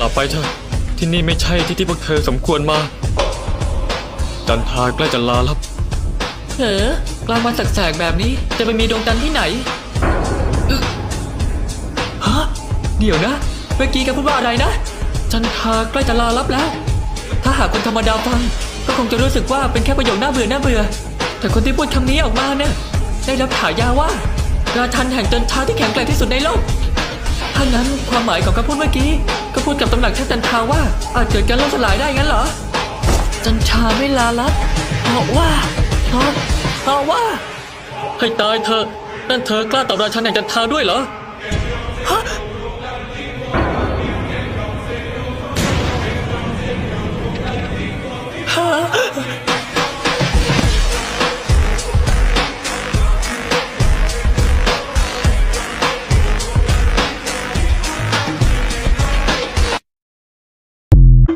ลับไปเถอะที่นี่ไม่ใช่ที่พวกเธอสมควรมาจันทราใกล้จะลาลับกลางวันแสกๆแบบนี้จะไปมีดวงจันทร์ที่ไหนฮะเดี๋ยวนะเมื่อกี้แกพูดว่าอะไรนะจันทราใกล้จะลาลับแล้วถ้าหากคนธรรมดาฟังก็คงจะรู้สึกว่าเป็นแค่ประโยคน่าเบื่อแต่คนที่พูดคำนี้ออกมาเนี่ยได้รับฉายาว่าราชันแห่งจันทราที่แข็งแกร่งที่สุดในโลกถ้างั้นความหมายของคำพูดเมื่อกี้ก็พูดกับตำหนักท่านจันทราว่าอาจเกิดการล่มสลายได้งั้นเหรอจันทราไม่ลาลับเพราะว่าให้ตายเธอนั่นเธอกล้าตอบราชันแห่งจันทราด้วยเหรอฮะ